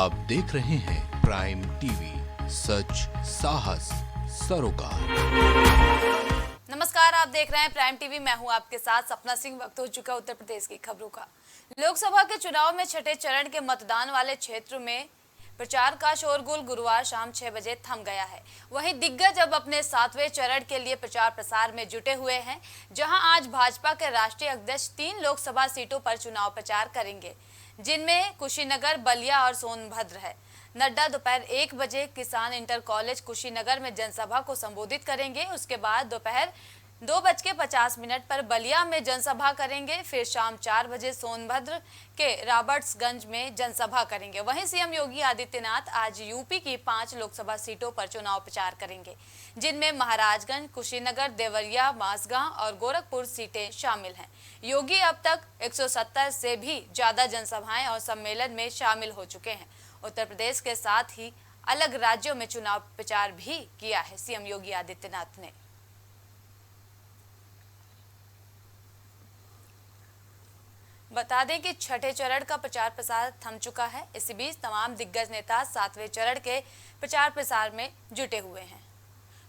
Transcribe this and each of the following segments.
आप देख रहे हैं प्राइम टीवी, सच साहस सरोकार। नमस्कार, आप देख रहे हैं प्राइम टीवी। मैं हूं आपके साथ सपना सिंह। वक्त हो चुका उत्तर प्रदेश की खबरों का। लोकसभा के चुनाव में छठे चरण के मतदान वाले क्षेत्र में प्रचार का शोरगुल गुरुवार शाम 6 बजे थम गया है। वहीं दिग्गज अब अपने 7वें चरण के लिए प्रचार प्रसार में जुटे हुए हैं, जहां आज भाजपा के राष्ट्रीय अध्यक्ष 3 लोकसभा सीटों पर चुनाव प्रचार करेंगे, जिनमें कुशीनगर, बलिया और सोनभद्र है। नड्डा दोपहर 1 बजे किसान इंटर कॉलेज कुशीनगर में जनसभा को संबोधित करेंगे। उसके बाद दोपहर 2:50 पर बलिया में जनसभा करेंगे। फिर शाम 4 बजे सोनभद्र के रॉबर्ट्सगंज में जनसभा करेंगे। वहीं सीएम योगी आदित्यनाथ आज यूपी की 5 लोकसभा सीटों पर चुनाव प्रचार करेंगे, जिनमें महाराजगंज, कुशीनगर, देवरिया, मासगांव और गोरखपुर सीटें शामिल हैं। योगी अब तक 170 से भी ज्यादा जनसभाएं और सम्मेलन में शामिल हो चुके हैं। उत्तर प्रदेश के साथ ही अलग राज्यों में चुनाव प्रचार भी किया है सीएम योगी आदित्यनाथ ने। बता दें कि छठे चरण का प्रचार प्रसार थम चुका है। इसी बीच तमाम दिग्गज नेता 7वें चरण के प्रचार प्रसार में जुटे हुए हैं।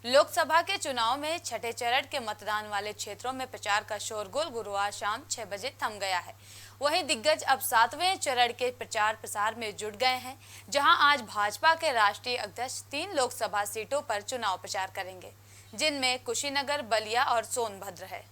लोकसभा के चुनाव में छठे चरण के मतदान वाले क्षेत्रों में प्रचार का शोरगुल गुरुवार शाम 6 बजे थम गया है। वहीं दिग्गज अब 7वें चरण के प्रचार प्रसार में जुट गए हैं, जहां आज भाजपा के राष्ट्रीय अध्यक्ष 3 लोकसभा सीटों पर चुनाव प्रचार करेंगे, जिनमें कुशीनगर, बलिया और सोनभद्र है।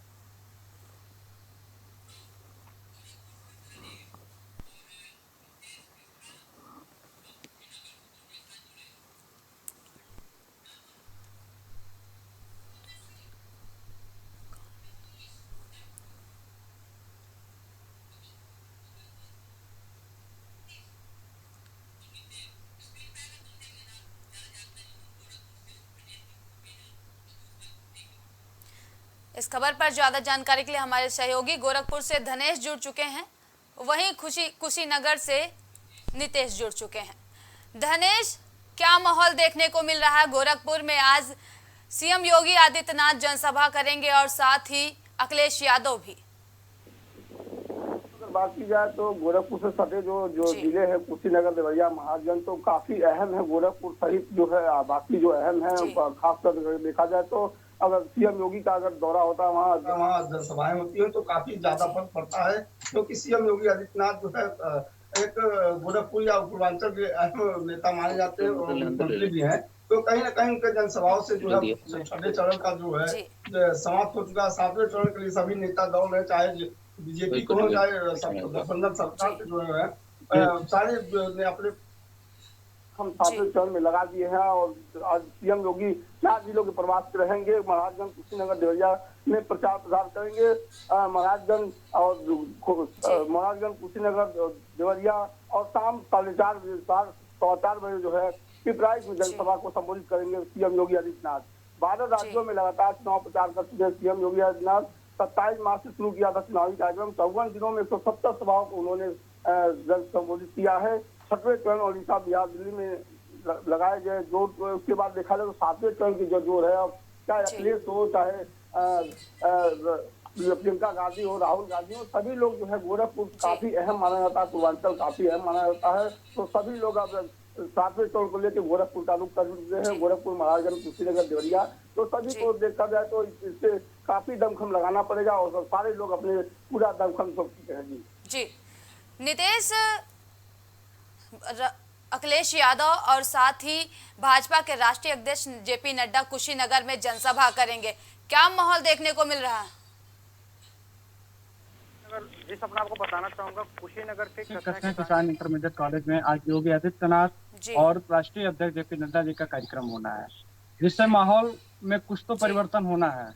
इस खबर पर ज्यादा जानकारी के लिए हमारे सहयोगी गोरखपुर से धनेश जुड़ चुके हैं, वहीं कुशीनगर से नितेश जुड़ चुके हैं। धनेश, क्या माहौल देखने को मिल रहा है गोरखपुर में? आज सीएम योगी आदित्यनाथ जनसभा करेंगे और साथ ही अखिलेश यादव भी। अगर बात की जाए तो गोरखपुर से सटे जो जिले हैं कुशीनगर, देवरिया, महाराजगंज, तो काफी अहम है। गोरखपुर सहित जो है बाकी जो अहम है, खासकर देखा जाए तो अगर सीएम योगी का अगर दौरा होता है वहाँ जनसभाएं होती है तो काफी ज्यादा फर्क पड़ता है, क्योंकि सीएम योगी आदित्यनाथ जो है एक गोरखपुर या पूर्वांचल के अहम नेता माने जाते हैं और मुख्यमंत्री भी हैं। तो कहीं ना कहीं उनके जनसभाओं से जो है छठे चरण का जो है समाप्त हो चुका है। 7वें चरण के लिए सभी नेता दौड़ रहे, चाहे बीजेपी को हो, चाहे गठबंधन सरकार के जो है सारे ने अपने हम 7वें चरण में लगा दिए हैं। और आज सीएम योगी 4 जिलों के प्रवास पे रहेंगे। महाराजगंज, कुशीनगर, देवरिया में प्रचार प्रसार करेंगे। महाराजगंज, कुशीनगर, देवरिया और शाम 4:15 बजे जो है पिपराइच में जनसभा को संबोधित करेंगे सीएम योगी आदित्यनाथ। 12 राज्यों में लगातार चुनाव प्रचार कर चुके सीएम योगी आदित्यनाथ। 27 मार्च से शुरू किया था चुनावी कार्यक्रम। 54 दिनों में 170 सभाओं को उन्होंने संबोधित किया है। 6वें चरण ओडिशा, बिहार, दिल्ली में लगाए गए जोर। उसके बाद देखा जाए तो 7वें चरण की जो जोर है, अब चाहे अखिलेश हो, चाहे प्रियंका गांधी हो, राहुल गांधी हो, सभी लोग जो है गोरखपुर काफी अहम माना जाता है, पूर्वांचल काफी अहम माना जाता है। तो सभी लोग अब 7वें चरण को लेकर गोरखपुर का रुख कर चुके हैं। गोरखपुर, महाराजगंज, कुशीनगर, देवरिया, तो सभी को देखा जाए तो इससे काफी दमखम लगाना पड़ेगा और सारे लोग अपने पूरा दमखम चुके हैं। जी नितेश, अखिलेश यादव और साथ ही भाजपा के राष्ट्रीय अध्यक्ष जेपी नड्डा कुशीनगर में जनसभा करेंगे, क्या माहौल देखने को मिल रहा है? जिस अपना आपको बताना चाहूंगा, कुशीनगर के किसान इंटरमीडिएट कॉलेज में आज योगी आदित्यनाथ और राष्ट्रीय अध्यक्ष जेपी नड्डा जी का कार्यक्रम होना है, जिससे माहौल में कुछ तो परिवर्तन होना है।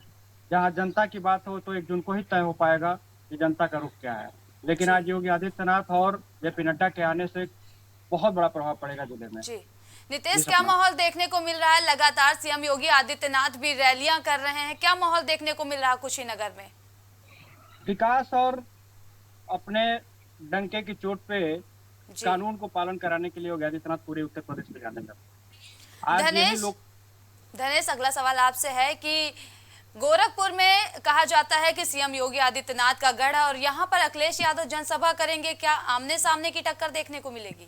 जहां जनता की बात हो तो 1 जून को ही तय हो पाएगा कि जनता का रुख क्या है। लेकिन आज योगी आदित्यनाथ और जेपी नड्डा के आने से बहुत बड़ा प्रभाव पड़ेगा जिले में। जी नितेश, क्या माहौल देखने को मिल रहा है? लगातार सीएम योगी आदित्यनाथ भी रैलियां कर रहे हैं, क्या माहौल देखने को मिल रहा है कुशीनगर में? विकास और अपने डंके की चोट पे कानून को पालन कराने के लिए योगी आदित्यनाथ पूरे उत्तर प्रदेश में जाने लगे। धनेश, अगला सवाल आपसे है कि गोरखपुर में कहा जाता है कि सीएम योगी आदित्यनाथ का गढ़ है और यहाँ पर अखिलेश यादव जनसभा करेंगे, क्या आमने सामने की टक्कर देखने को मिलेगी?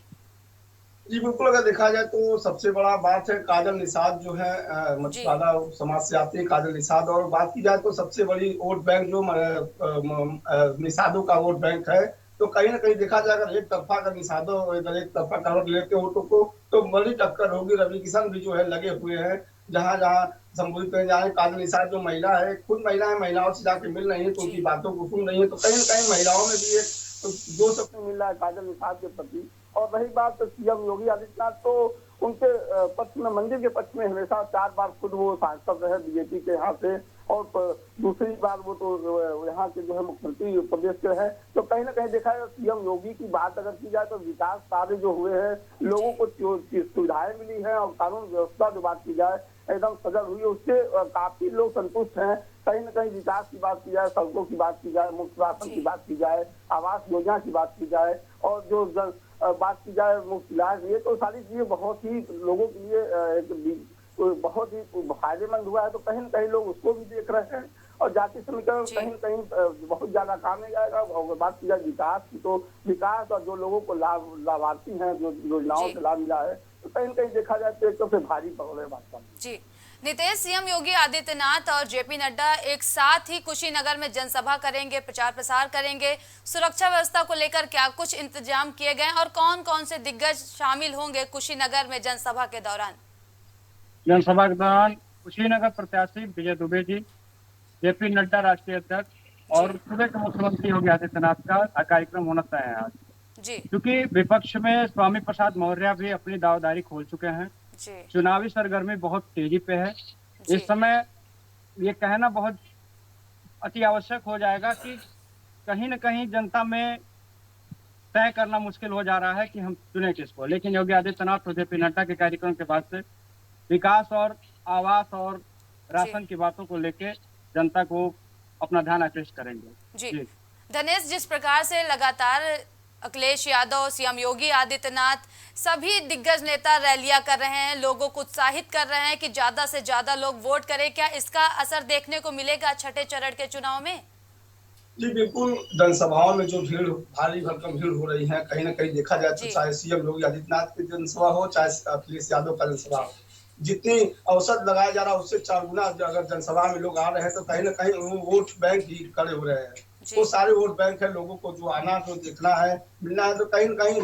जी बिल्कुल, अगर देखा जाए तो सबसे बड़ा बात है काजल निषाद जो है मछुआरा समाज से आती है काजल निषाद। और बात की जाए तो सबसे बड़ी वोट बैंक जो निषादों का वोट बैंक है। तो कहीं ना कहीं देखा जाए अगर एक तरफा अगर निषादों इधर एक तरफा करवट लेते वोटों को तो बड़ी टक्कर होगी। रवि किशन भी जो है लगे हुए हैं, जहां जहां संबोधित करने जा रहे हैं। काजल निषाद जो महिला है, खुद महिला है, महिलाओं से जाके मिल रही है तो उनकी बातों को सुन रही है, तो कहीं ना कहीं महिलाओं में भी एक तो जोश अपने मिल रहा है काजल निषाद के प्रति। और रही बात सीएम योगी आदित्यनाथ, तो उनके पक्ष में, मंदिर के पक्ष में हमेशा 4 बार खुद वो सांसद रहे बीजेपी के यहाँ से, और दूसरी बार वो तो यहाँ के जो है मुख्यमंत्री प्रदेश के रहे। तो कहीं ना कहीं देखा जाए सीएम योगी की बात अगर की जाए तो विकास कार्य जो हुए हैं, लोगों को सुविधाएं मिली है, और कानून व्यवस्था जो बात की जाए एकदम सजग हुई है, उससे काफी लोग संतुष्ट हैं। कहीं ना कहीं विकास की बात की जाए, सड़कों की बात की जाए, मुफ्त राशन की बात की जाए, आवास योजना की बात की जाए, और जो बात की जाए मुफ्त इलाज, ये तो सारी चीजें बहुत ही लोगों के लिए बहुत ही फायदेमंद हुआ है। तो कहीं ना कहीं लोग उसको भी देख रहे हैं, और जाति समीकरण कहीं ना कहीं बहुत ज्यादा काम में जाएगा। और बात की जाए विकास की, तो विकास और जो लोगों को लाभार्थी हैं, जो योजनाओं से लाभ मिला है, तो कहीं ना कहीं देखा जाए तो एक तो से भारी पड़ रहे भाजपा में। जी नीतीश, सीएम योगी आदित्यनाथ और जेपी नड्डा एक साथ ही कुशीनगर में जनसभा करेंगे, प्रचार प्रसार करेंगे। सुरक्षा व्यवस्था को लेकर क्या कुछ इंतजाम किए गए और कौन कौन से दिग्गज शामिल होंगे कुशीनगर में जनसभा के दौरान? जनसभा के दौरान कुशीनगर प्रत्याशी विजय दुबे जी, जेपी नड्डा राष्ट्रीय अध्यक्ष और सूबे के मुख्यमंत्री योगी आदित्यनाथ का कार्यक्रम होना तय है आज। जी, क्योंकि विपक्ष में स्वामी प्रसाद मौर्य भी अपनी दावेदारी खोल चुके हैं। जी, चुनावी सरगर्मी बहुत तेजी पे है। इस समय ये कहना बहुत अति आवश्यक हो जाएगा कि कहीं न कहीं जनता में तय करना मुश्किल हो जा रहा है कि हम चुने किसको। लेकिन योगी आदित्यनाथ और जेपी नड्डा के कार्यक्रम के बाद से विकास और आवास और राशन की बातों को लेके जनता को अपना ध्यान आकृष्ट करेंगे। जी। धनेश, जिस प्रकार से लगातार अखिलेश यादव, सीएम योगी आदित्यनाथ, सभी दिग्गज नेता रैलियां कर रहे हैं, लोगों को उत्साहित कर रहे हैं कि ज्यादा से ज्यादा लोग वोट करें, क्या इसका असर देखने को मिलेगा छठे चरण के चुनाव में? जी बिल्कुल, जनसभाओं में जो भीड़, भारी भरकम भीड़ हो रही है, कहीं ना कहीं देखा जाए तो चाहे सीएम योगी आदित्यनाथ की जनसभा हो, चाहे अखिलेश यादव का जनसभा हो, जितनी औसत लगाया जा रहा है उससे 4 गुना अगर जनसभा में लोग आ रहे हैं तो कहीं ना कहीं वो वोट बैंक ही खड़े हो रहे हैं। वो सारे वोट बैंक है, लोगों को जो आना, जो देखना है, मिलना है। तो कहीं ना कहीं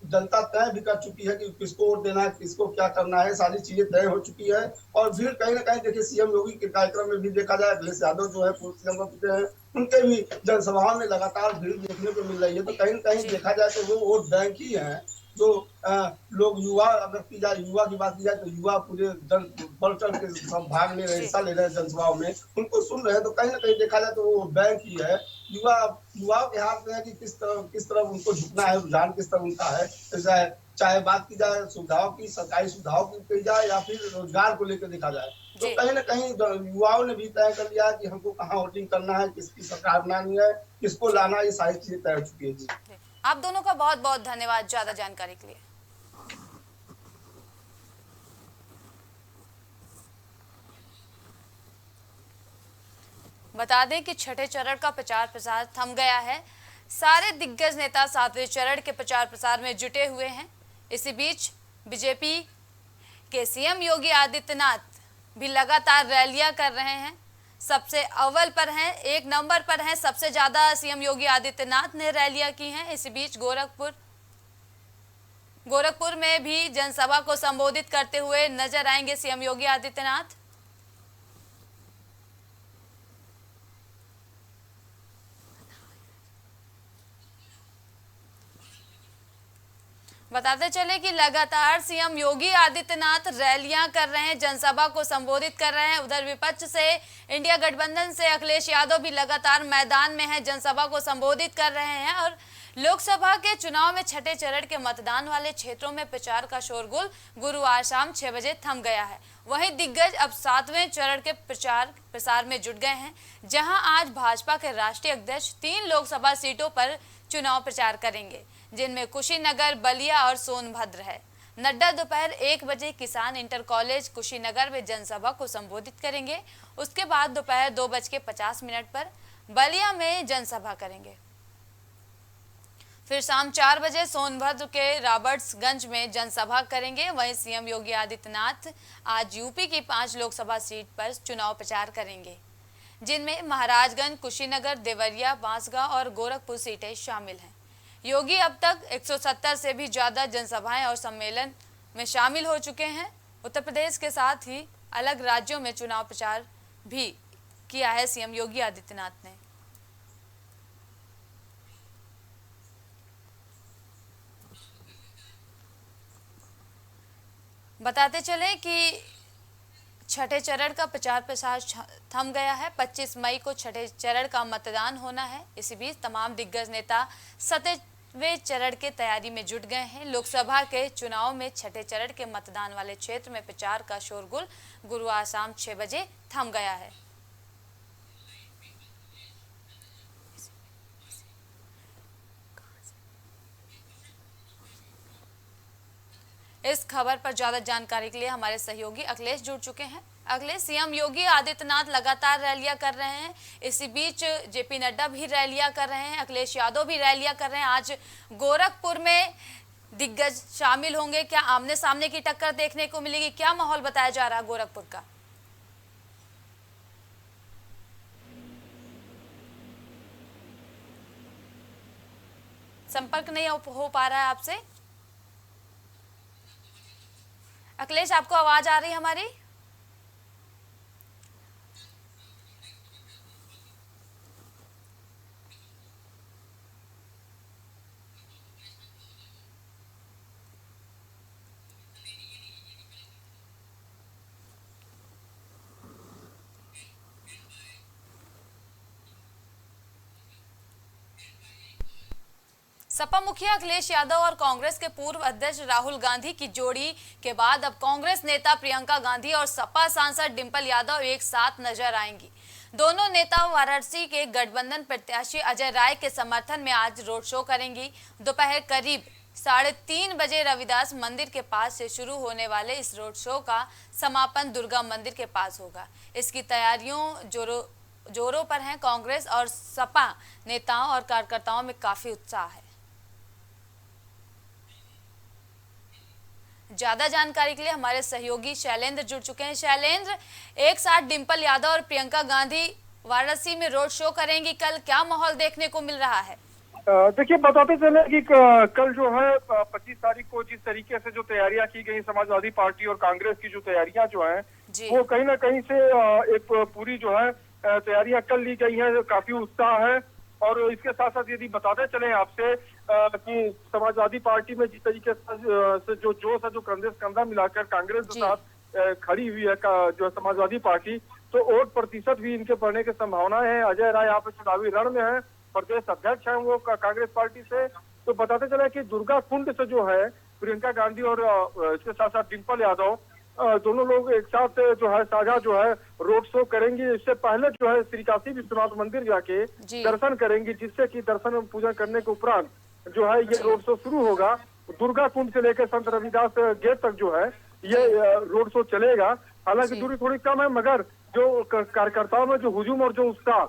जनता तय भी कर चुकी है कि किसको वोट देना है, किसको क्या करना है, सारी चीजें तय हो चुकी है। और भीड़ कहीं ना कहीं देखिए सीएम योगी के कार्यक्रम में भी देखा जाए, अखिलेश यादव जो है पूर्व सीएम रह चुके हैं, उनके भी जनसभाओं में लगातार भीड़ देखने को मिल रही है। तो कहीं ना कहीं देखा जाए तो वो वोट बैंक ही है। जो लोग, युवा, अगर की जाए युवा की बात की जाए तो युवा पूरे बढ़ चढ़ के सब भाग ले रहे हैं, हिस्सा ले रहे हैं जनसभाओं में, उनको सुन रहे हैं। तो कहीं ना कहीं देखा जाए तो वो बैंक ही है। युवाओं के हाथ में है कि किस तरफ उनको झुकना है, रुझान किस तरफ उनका है। चाहे बात की जाए सुविधाओं की, सरकारी सुविधाओं की की जाए, या फिर रोजगार को लेकर देखा जाए, तो कहीं ना कहीं युवाओं ने भी तय कर लिया है कि हमको कहाँ वोटिंग करना है, किसकी सरकार बनानी है, किसको लाना है, ये सारी चीजें तय हो चुकी है। जी, आप दोनों का बहुत बहुत धन्यवाद ज्यादा जानकारी के लिए। बता दें कि छठे चरण का प्रचार प्रसार थम गया है। सारे दिग्गज नेता सातवें चरण के प्रचार प्रसार में जुटे हुए हैं। इसी बीच बीजेपी के सीएम योगी आदित्यनाथ भी लगातार रैलियां कर रहे हैं। सबसे अव्वल पर हैं, 1 नंबर पर हैं। सबसे ज्यादा सीएम योगी आदित्यनाथ ने रैलियां की हैं। इसी बीच गोरखपुर में भी जनसभा को संबोधित करते हुए नजर आएंगे सीएम योगी आदित्यनाथ। बताते चले कि लगातार सीएम योगी आदित्यनाथ रैलियां कर रहे हैं, जनसभा को संबोधित कर रहे हैं। उधर विपक्ष से इंडिया गठबंधन से अखिलेश यादव भी लगातार मैदान में हैं, जनसभा को संबोधित कर रहे हैं। और लोकसभा के चुनाव में छठे चरण के मतदान वाले क्षेत्रों में प्रचार का शोरगुल गुरुवार शाम 6 बजे थम गया है। वहीं दिग्गज अब 7वें चरण के प्रचार प्रसार में जुट गए हैं, जहां आज भाजपा के राष्ट्रीय अध्यक्ष 3 लोकसभा सीटों पर चुनाव प्रचार करेंगे, जिनमें कुशीनगर, बलिया और सोनभद्र है। नड्डा दोपहर 1 बजे किसान इंटर कॉलेज कुशीनगर में जनसभा को संबोधित करेंगे। उसके बाद दोपहर 2:50 पर बलिया में जनसभा करेंगे। फिर शाम 4 बजे सोनभद्र के रॉबर्ट्सगंज में जनसभा करेंगे। वहीं सीएम योगी आदित्यनाथ आज यूपी की 5 लोकसभा सीट पर चुनाव प्रचार करेंगे, जिनमें महाराजगंज, कुशीनगर, देवरिया, बांसगांव और गोरखपुर सीटें शामिल हैं। योगी अब तक 170 से भी ज्यादा जनसभाएं और सम्मेलन में शामिल हो चुके हैं। उत्तर प्रदेश के साथ ही अलग राज्यों में चुनाव प्रचार भी किया है सीएम योगी आदित्यनाथ ने। बताते चले कि छठे चरण का प्रचार प्रसार थम गया है। 25 मई को छठे चरण का मतदान होना है। इसी बीच तमाम दिग्गज नेता 7वें चरण के तैयारी में जुट गए हैं। लोकसभा के चुनाव में छठे चरण के मतदान वाले क्षेत्र में प्रचार का शोरगुल गुरुवार शाम 6 बजे थम गया है। इस खबर पर ज्यादा जानकारी के लिए हमारे सहयोगी अखिलेश जुड़ चुके हैं। अखिलेश, सीएम योगी आदित्यनाथ लगातार रैलियां कर रहे हैं। इसी बीच जेपी नड्डा भी रैलियां कर रहे हैं, अखिलेश यादव भी रैलियां कर रहे हैं। आज गोरखपुर में दिग्गज शामिल होंगे। क्या आमने सामने की टक्कर देखने को मिलेगी? क्या माहौल बताया जा रहा है गोरखपुर का? संपर्क नहीं हो पा रहा है आपसे अखिलेश, आपको आवाज आ रही है हमारी? सपा मुखिया अखिलेश यादव और कांग्रेस के पूर्व अध्यक्ष राहुल गांधी की जोड़ी के बाद अब कांग्रेस नेता प्रियंका गांधी और सपा सांसद डिंपल यादव एक साथ नजर आएंगी। दोनों नेता वाराणसी के गठबंधन प्रत्याशी अजय राय के समर्थन में आज रोड शो करेंगी। दोपहर करीब 3:30 बजे रविदास मंदिर के पास से शुरू होने वाले इस रोड शो का समापन दुर्गा मंदिर के पास होगा। इसकी तैयारियों जोरों पर है। कांग्रेस और सपा नेताओं और कार्यकर्ताओं में काफी उत्साह है। ज्यादा जानकारी के लिए हमारे सहयोगी शैलेंद्र जुड़ चुके हैं। शैलेंद्र, एक साथ डिंपल यादव और प्रियंका गांधी वाराणसी में रोड शो करेंगी। कल क्या माहौल देखने को मिल रहा है? देखिए, बताते चले कि कल जो है 25 तारीख को जिस तरीके से जो तैयारियां की गई समाजवादी पार्टी और कांग्रेस की जो तैयारियां जो है वो कहीं ना कहीं से एक पूरी जो है तैयारियां कर ली गई है। काफी उत्साह है। और इसके साथ साथ यदि बताते चले आपसे कि समाजवादी पार्टी में जिस तरीके से जो जोश है, जो कंधे से कंधा मिलाकर कांग्रेस के साथ खड़ी हुई है जो समाजवादी पार्टी, तो वोट प्रतिशत भी इनके बढ़ने की संभावनाएं हैं। अजय राय यहाँ पे चुनावी रण में है, प्रदेश अध्यक्ष है वो कांग्रेस पार्टी से। तो बताते चले कि दुर्गा कुंड से जो है प्रियंका गांधी और इसके साथ साथ डिंपल यादव दोनों लोग एक साथ जो है साझा जो है रोड शो करेंगे। इससे पहले जो है श्री काशी विश्वनाथ मंदिर जाके दर्शन करेंगे, जिससे कि दर्शन पूजा करने के उपरांत जो है ये रोड शो शुरू होगा। दुर्गा कुंड से लेकर संत रविदास गेट तक जो है ये रोड शो चलेगा। हालांकि दूरी थोड़ी कम है, मगर जो कार्यकर्ताओं में जो हुजूम और जो उत्साह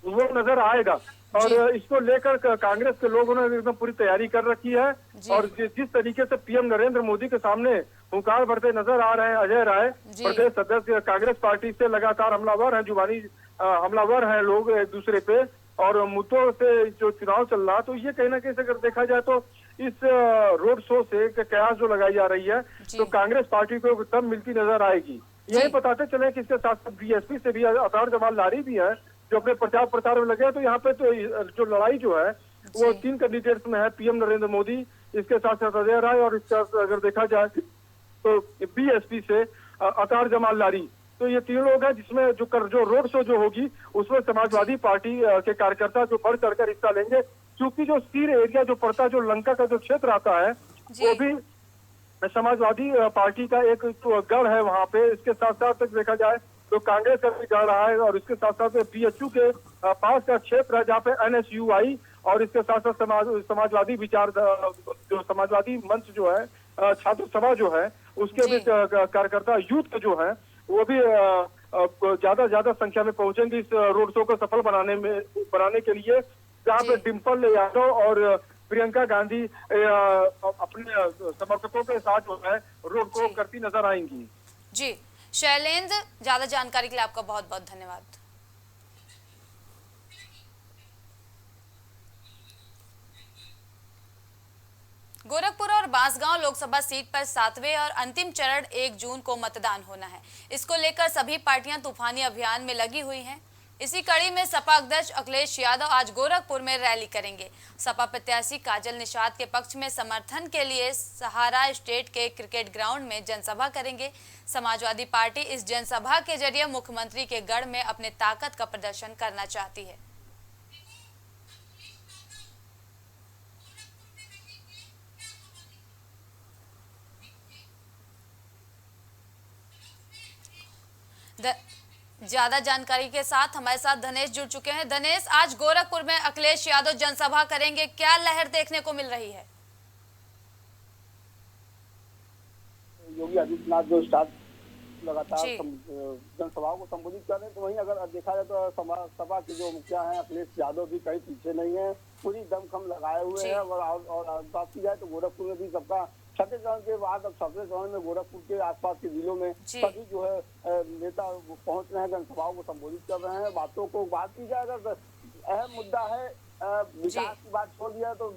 वो नजर आएगा। और इसको लेकर कांग्रेस के लोगों ने एकदम पूरी तैयारी कर रखी है। और जिस तरीके से पीएम नरेंद्र मोदी के सामने हुंकार भरते नजर आ रहे हैं अजय राय, प्रदेश सदस्य कांग्रेस पार्टी से लगातार हमलावर हैं, जुबानी हमलावर हैं लोग एक दूसरे पे, और मुद्दों से जो चुनाव चल रहा, तो ये कहीं ना कहीं से अगर देखा जाए तो इस रोड शो से कयास जो लगाई जा रही है तो कांग्रेस पार्टी को दम मिलती नजर आएगी। यही बताते चले कि इसके साथ साथ बीएसपी से भी अतार जमाल लारी भी है जो अपने प्रचार में लगे हैं। तो यहाँ पे तो जो लड़ाई जो है वो 3 कैंडिडेट्स में है, पीएम नरेंद्र मोदी, इसके साथ साथ अजय राय, और इसका अगर देखा जाए तो बीएसपी से अतार जमाल लारी। तो ये 3 लोग हैं जिसमें जो रोड शो जो होगी उसमें समाजवादी पार्टी के कार्यकर्ता जो बढ़ चढ़कर हिस्सा लेंगे। क्योंकि जो सीर एरिया जो पड़ता है, जो लंका का जो क्षेत्र आता है, वो भी समाजवादी पार्टी का एक गढ़ है वहाँ पे। इसके साथ साथ देखा जाए तो कांग्रेस का भी गढ़ रहा है, और इसके साथ साथ बीएचयू के पास का क्षेत्र है जहाँ पे एनएसयूआई और इसके साथ साथ समाजवादी विचार जो समाजवादी मंच जो है, छात्र सभा जो है, उसके भी कार्यकर्ता यूथ जो है वो भी ज्यादा संख्या में पहुंचेंगे इस रोड शो को सफल बनाने के लिए। जहाँ पे डिंपल यादव और प्रियंका गांधी अपने समर्थकों के साथ जो है रोड शो करती नजर आएंगी। जी शैलेंद्र, ज्यादा जानकारी के लिए आपका बहुत बहुत धन्यवाद। गोरखपुर और बांसगांव लोकसभा सीट पर 7वें और अंतिम चरण 1 जून को मतदान होना है। इसको लेकर सभी पार्टियां तूफानी अभियान में लगी हुई हैं। इसी कड़ी में सपा अध्यक्ष अखिलेश यादव आज गोरखपुर में रैली करेंगे। सपा प्रत्याशी काजल निषाद के पक्ष में समर्थन के लिए सहारा स्टेट के क्रिकेट ग्राउंड में जनसभा करेंगे। समाजवादी पार्टी इस जनसभा के जरिए मुख्यमंत्री के गढ़ में अपने ताकत का प्रदर्शन करना चाहती है। ज्यादा जानकारी के साथ हमारे साथ धनेश जुड़ चुके हैं। धनेश, आज गोरखपुर में अखिलेश यादव जनसभा करेंगे, क्या लहर देखने को मिल रही है? योगी आदित्यनाथ जो स्टार्ट लगातार जनसभाओं को संबोधित कर रहे हैं, तो वहीं अगर देखा जाए तो सपा के जो मुखिया हैं अखिलेश यादव भी कहीं पीछे नहीं है, पूरी दमखम लगाए हुए हैं। और बात की जाए तो गोरखपुर में भी सबका छठे चरण के बाद अब 7वें चरण में गोरखपुर के आसपास के जिलों में सभी जो है नेता पहुंच रहे हैं, जनसभाओं को संबोधित कर रहे हैं। बातों को बात की जाए अगर अहम मुद्दा है विकास की बात छोड़ दिया तो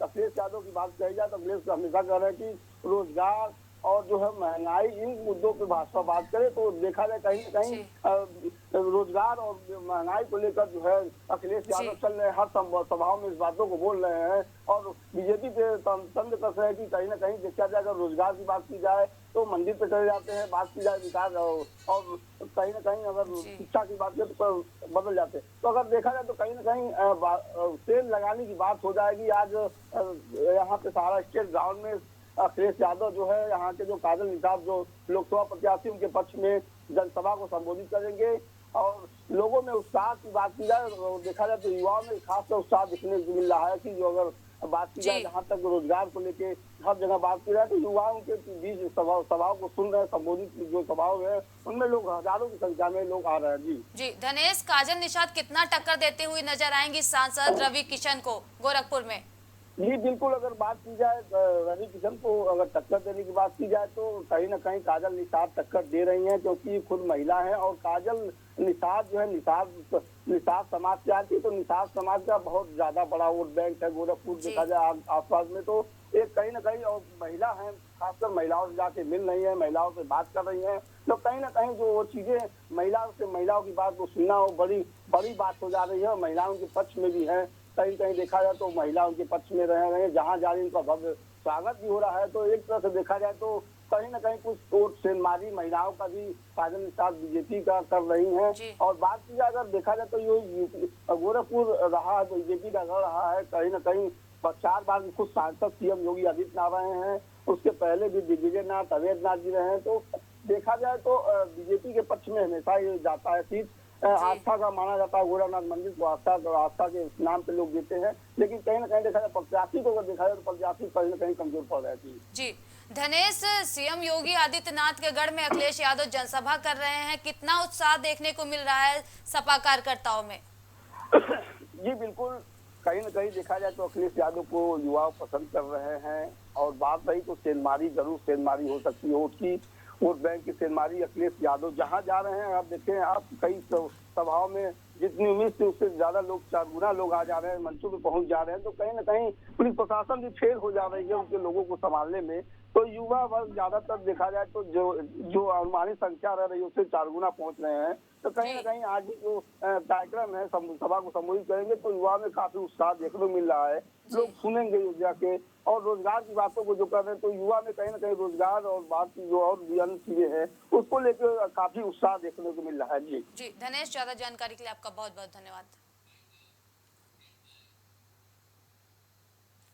अखिलेश यादव की बात कही जाए तो अखिलेश हमेशा कह रहे हैं कि रोजगार और जो है महंगाई, इन मुद्दों पे भाजपा बात करे तो देखा जाए कहीं न कहीं रोजगार और महंगाई को लेकर जो है अखिलेश यादव चल रहे हैं, हर सभाओं में इस बातों को बोल रहे हैं। और बीजेपी पे तंज कस रहे हैं कि कहीं न कहीं देखा जाए अगर रोजगार की बात की जाए तो मंदिर पे चले जाते हैं, बात की जाए विकास और कहीं न कहीं अगर शिक्षा की बात करें तो बदल जाते हैं। तो अगर देखा जाए तो कहीं न कहीं सेल लगाने की बात हो जाएगी। आज यहाँ पे सहारा स्टेट ग्राउंड में अखिलेश यादव जो है यहाँ के जो काजल निषाद जो लोकसभा प्रत्याशी उनके पक्ष में जनसभा को संबोधित करेंगे। और लोगों में उत्साह की बात की जाए देखा जाए तो युवाओं में खासकर उत्साह दिखने को मिल रहा है कि जो अगर बात की जाए जहाँ तक रोजगार को लेके हर जगह बात की जाए तो युवाओं के बीच सभाओं को सुन रहे हैं, संबोधित जो सभाओं है उनमें लोग हजारों की संख्या में लोग आ रहे हैं। जी धनेश, काजल निषाद कितना टक्कर देते हुए नजर आएंगी सांसद रवि किशन को गोरखपुर में? जी बिल्कुल, अगर बात की जाए रवि किशन को अगर टक्कर देने की बात की जाए तो कहीं न कहीं काजल निषाद टक्कर दे रही हैं, क्योंकि खुद महिला है। और काजल निषाद जो है निषाद समाज से आती है, तो निषाद समाज का बहुत ज्यादा बड़ा वोट बैंक है गोरखपुर देखा जाए आसपास में। तो एक कहीं न कहीं और महिला है, खासकर महिलाओं से जाके मिल रही है, महिलाओं से बात कर रही है, तो कहीं न कहीं जो वो चीजें महिलाओं की बात को सुनना वो बड़ी बात हो जा रही है। महिलाओं के पक्ष में भी है, कहीं कहीं देखा जाए तो महिला उनके पक्ष में रह रहे हैं, जहाँ जा रही उनका भव्य स्वागत भी हो रहा है। तो एक तरह से देखा जाए तो कहीं न कहीं कुछ वोट सेंधमारी महिलाओं का भी काजल निषाद बीजेपी का कर रही हैं। और बात की जाए अगर देखा जाए तो ये गोरखपुर रहा बीजेपी का गढ़ रहा है, कहीं न कहीं 4 बार खुद सांसद सीएम योगी आदित्यनाथ रहे हैं, उसके पहले भी दिग्विजय नाथ अवैधनाथ जी रहे हैं। तो देखा जाए तो बीजेपी के पक्ष में हमेशा ये जाता है सीट, आस्था का माना जाता है। गोरखनाथ मंदिर को आस्था के नाम पे लोग देते हैं, लेकिन कहीं न कहीं देखा जाए प्रत्याशी को अगर देखा जाए तो प्रत्याशी कहीं न कहीं कमजोर पड़ रही है। जी धनेश, सीएम योगी आदित्यनाथ के गढ़ में अखिलेश यादव जनसभा कर रहे हैं, कितना उत्साह देखने को मिल रहा है सपा कार्यकर्ताओं में? जी बिल्कुल, कहीं न कहीं देखा जाए तो अखिलेश यादव को युवा पसंद कर रहे हैं। और बात रही तो सेंधमारी, जरूर सेंधमारी हो सकती है उसकी, वोट बैंक की सेंधमारी अखिलेश यादव जहां जा रहे हैं। आप देखें, आप कई सभाओं में जितनी उम्मीद थी उससे ज्यादा लोग 4 गुना लोग आ जा रहे हैं, मंचों पे पहुंच जा रहे हैं। तो कहीं न कहीं पुलिस प्रशासन भी फेल हो जा रही है उनके लोगों को संभालने में। तो युवा वर्ग ज्यादातर देखा जाए तो जो अनुमानित संख्या रह रही है उससे 4 गुना पहुंच रहे हैं। तो कहीं न कहीं आज जो कार्यक्रम है सभा को संबोधित करेंगे तो युवा में काफी उत्साह देखने को मिल रहा है, लोग सुनेंगे योजना के। और रोजगार की बातों को जो कर रहे हैं तो युवा में कहीं न कहीं रोजगार और बात की जो और भी अन्य चीजें हैं उसको लेकर काफी उत्साह देखने को मिल रहा है। जी धनेश, ज्यादा जानकारी के लिए आपका बहुत बहुत धन्यवाद।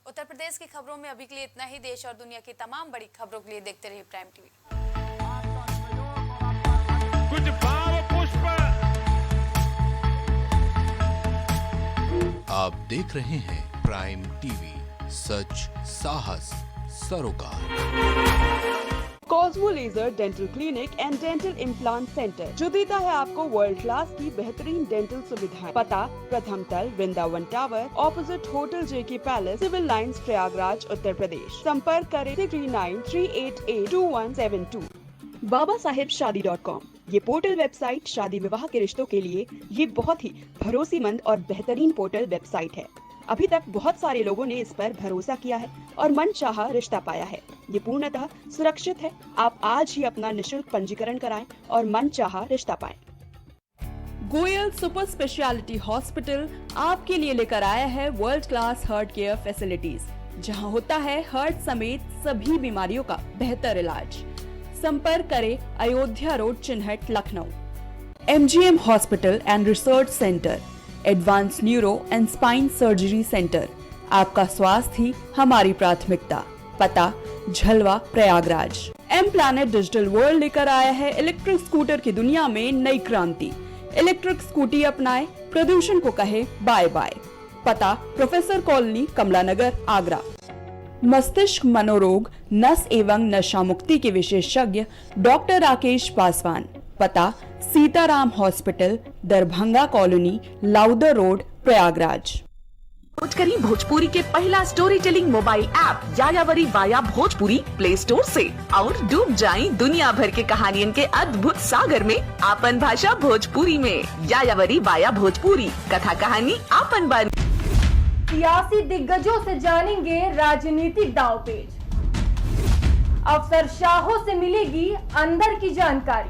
उत्तर प्रदेश की खबरों में अभी के लिए इतना ही। देश और दुनिया की तमाम बड़ी खबरों के लिए देखते रहिए प्राइम टीवी। कुछ भाव पुष्प आप देख रहे हैं प्राइम टीवी, सच साहस सरोकार। Cosmo laser dental clinic and dental implant centre, जो देता है आपको वर्ल्ड क्लास की बेहतरीन डेंटल सुविधाएं। पता प्रथम तल, Vrindavan tower, opposite hotel JK palace, civil lines, Prayagraj, Uttar Pradesh. संपर्क करें 6393882172। BabaSahebShadi.com, ये पोर्टल वेबसाइट शादी विवाह के रिश्तों के लिए ये बहुत ही भरोसेमंद और बेहतरीन पोर्टल वेबसाइट है। अभी तक बहुत सारे लोगों ने इस पर भरोसा किया है और मनचाहा रिश्ता पाया है। ये पूर्णतः सुरक्षित है। आप आज ही अपना निशुल्क पंजीकरण कराएं और मनचाहा रिश्ता पाएं। गोयल सुपर स्पेशलिटी हॉस्पिटल आपके लिए लेकर आया है world class heart care facilities, जहां होता है हार्ट समेत सभी बीमारियों का बेहतर इलाज। संपर्क करें Ayodhya road, Chinhat, Lucknow. MGM hospital and research centre, advance neuro and spine surgery centre. आपका स्वास्थ्य ही हमारी प्राथमिकता। पता Jhalwa, Prayagraj. M planet digital world लेकर आया है इलेक्ट्रिक स्कूटर की दुनिया में नई क्रांति। इलेक्ट्रिक स्कूटी अपनाएं, प्रदूषण को कहे बाय बाय। पता प्रोफेसर कॉलोनी, कमला नगर, आगरा। मस्तिष्क मनोरोग, नस एवं नशा मुक्ति के विशेषज्ञ डॉक्टर राकेश पासवान। पता Sitaram hospital, Darbhanga colony, lowther road, Prayagraj. करी भोजपुरी के पहला story telling mobile app Yayavari via Bhojpuri play store से और डूब जाएं दुनिया भर के कहानियन के अद्भुत सागर में आपन भाषा भोजपुरी में। यायावरी वाया भोजपुरी, कथा कहानी आपन बानी। सियासी दिग्गजों से जानेंगे राजनीतिक दांवपेच, अफसरशाहों से मिलेगी अंदर की जानकारी।